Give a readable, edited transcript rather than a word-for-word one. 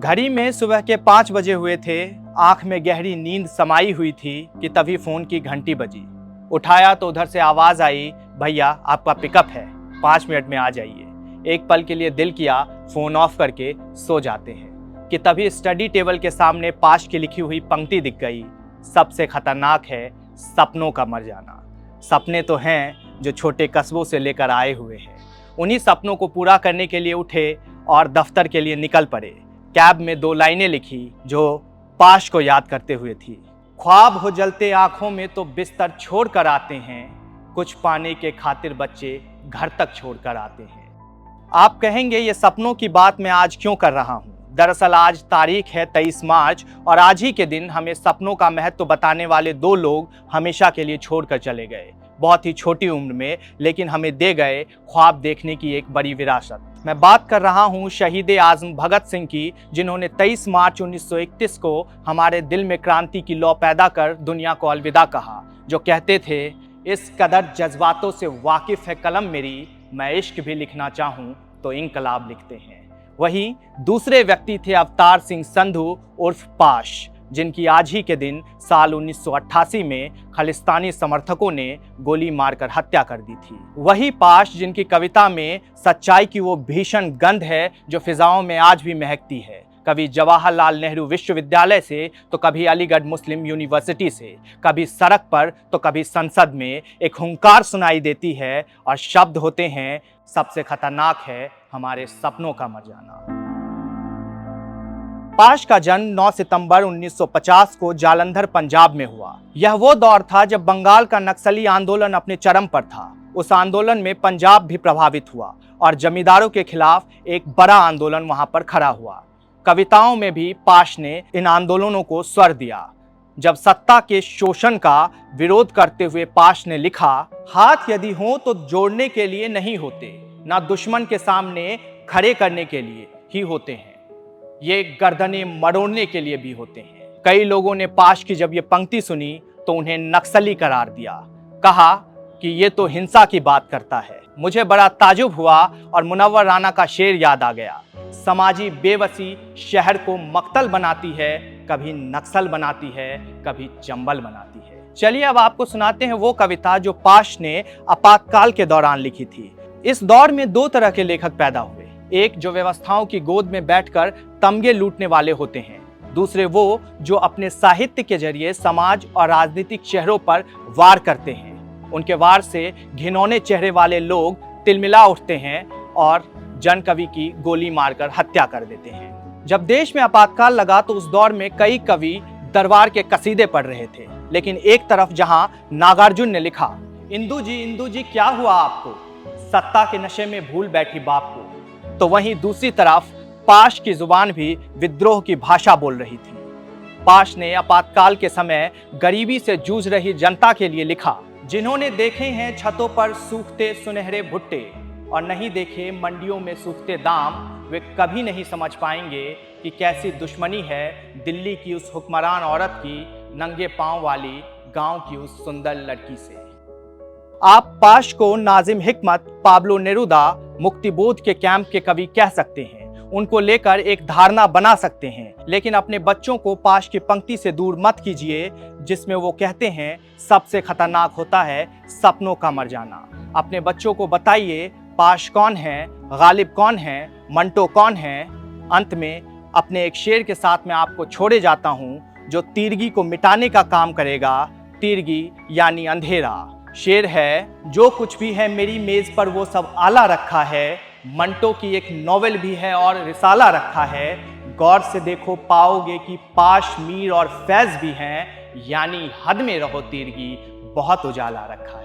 घड़ी में सुबह के 5 बजे हुए थे। आंख में गहरी नींद समाई हुई थी कि तभी फोन की घंटी बजी। उठाया तो उधर से आवाज आई, भैया आपका पिकअप है, 5 मिनट में आ जाइए। एक पल के लिए दिल किया फोन ऑफ करके सो जाते हैं कि तभी स्टडी टेबल के सामने पाश की लिखी हुई पंक्ति दिख गई, सबसे खतरनाक है सपनों का मर जाना। सपने तो हैं जो छोटे कस्बों से लेकर आए हुए हैं। उन्हीं सपनों को पूरा करने के लिए उठे और दफ्तर के लिए निकल पड़े। कैब में 2 लाइनें लिखी जो पाश को याद करते हुए थी। ख्वाब हो जलते आंखों में तो बिस्तर छोड़ कर आते हैं, कुछ पाने के खातिर बच्चे घर तक छोड़ कर आते हैं। आप कहेंगे ये सपनों की बात मैं आज क्यों कर रहा हूँ। दरअसल आज तारीख है 23 मार्च और आज ही के दिन हमें सपनों का महत्व बताने वाले 2 लोग हमेशा के लिए छोड़कर चले गए। बहुत ही छोटी उम्र में, लेकिन हमें दे गए ख्वाब देखने की एक बड़ी विरासत। मैं बात कर रहा हूं शहीद आजम भगत सिंह की, जिन्होंने 23 मार्च 1931 को हमारे दिल में क्रांति की लौ पैदा कर दुनिया को अलविदा कहा। जो कहते थे, इस कदर जज्बातों से वाकिफ है कलम मेरी, मैं इश्क भी लिखना चाहूं तो इनकलाब लिखते हैं। वहीं दूसरे व्यक्ति थे अवतार सिंह संधू उर्फ पाश, जिनकी आज ही के दिन साल 1988 में खालिस्तानी समर्थकों ने गोली मारकर हत्या कर दी थी। वही पाश जिनकी कविता में सच्चाई की वो भीषण गंध है जो फिजाओं में आज भी महकती है। कभी जवाहरलाल नेहरू विश्वविद्यालय से तो कभी अलीगढ़ मुस्लिम यूनिवर्सिटी से, कभी सड़क पर तो कभी संसद में एक हुंकार सुनाई देती है और शब्द होते हैं, सबसे खतरनाक है हमारे सपनों का मर जाना। पाश का जन्म 9 सितंबर 1950 को जालंधर पंजाब में हुआ। यह वो दौर था जब बंगाल का नक्सली आंदोलन अपने चरम पर था। उस आंदोलन में पंजाब भी प्रभावित हुआ और जमींदारों के खिलाफ एक बड़ा आंदोलन वहां पर खड़ा हुआ। कविताओं में भी पाश ने इन आंदोलनों को स्वर दिया। जब सत्ता के शोषण का विरोध करते हुए पाश ने लिखा, हाथ यदि हों तो जोड़ने के लिए नहीं होते, ना दुश्मन के सामने खड़े करने के लिए ही होते हैं, ये गर्दनें मरोड़ने के लिए भी होते हैं। कई लोगों ने पाश की जब ये पंक्ति सुनी तो उन्हें नक्सली करार दिया, कहा कि ये तो हिंसा की बात करता है। मुझे बड़ा ताजुब हुआ और मुनव्वर राना का शेर याद आ गया, समाजी बेबसी शहर को मक्तल बनाती है, कभी नक्सल बनाती है, कभी चंबल बनाती है। चलिए अब आपको सुनाते हैं वो कविता जो पाश ने आपातकाल के दौरान लिखी थी। इस दौर में 2 तरह के लेखक पैदा हुए, एक जो व्यवस्थाओं की गोद में बैठकर तमगे लूटने वाले होते हैं, दूसरे वो जो अपने साहित्य के जरिए समाज और राजनीतिक चेहरों पर वार करते हैं। उनके वार से घिनौने चेहरे वाले लोग तिलमिला उठते हैं और जन कवि की गोली मारकर हत्या कर देते हैं। जब देश में आपातकाल लगा तो उस दौर में कई कवि दरबार के कसीदे पढ़ रहे थे, लेकिन एक तरफ जहां नागार्जुन ने लिखा, इंदु जी क्या हुआ आपको, सत्ता के नशे में भूल बैठी बाप को, तो वहीं दूसरी तरफ पाश की जुबान भी विद्रोह की भाषा बोल रही थी। पाश ने आपातकाल के समय गरीबी से जूझ रही जनता के लिए लिखा, जिन्होंने देखे हैं छतों पर सूखते सुनहरे भुट्टे और नहीं देखे मंडियों में सूखते दाम, वे कभी नहीं समझ पाएंगे कि कैसी दुश्मनी है दिल्ली की उस हुक्मरान औरत की नंगे पांव वाली गांव की उस सुंदर लड़की से। आप पाश को नाजिम हिकमत, पाब्लो नेरुदा, मुक्तिबोध के कैंप के कवि कह सकते हैं, उनको लेकर एक धारणा बना सकते हैं, लेकिन अपने बच्चों को पाश की पंक्ति से दूर मत कीजिए जिसमें वो कहते हैं, सबसे खतरनाक होता है सपनों का मर जाना। अपने बच्चों को बताइए पाश कौन है, गालिब कौन है, मंटो कौन है। अंत में अपने एक शेर के साथ मैं आपको छोड़े जाता हूं जो तीरगी को मिटाने का काम करेगा। तीरगी यानी अंधेरा। शेर है, जो कुछ भी है मेरी मेज पर वो सब आला रखा है, मंटो की एक नॉवेल भी है और रिसाला रखा है, गौर से देखो पाओगे कि पाश, मीर और फैज भी हैं, यानी हद में रहो तीरगी, बहुत उजाला रखा है।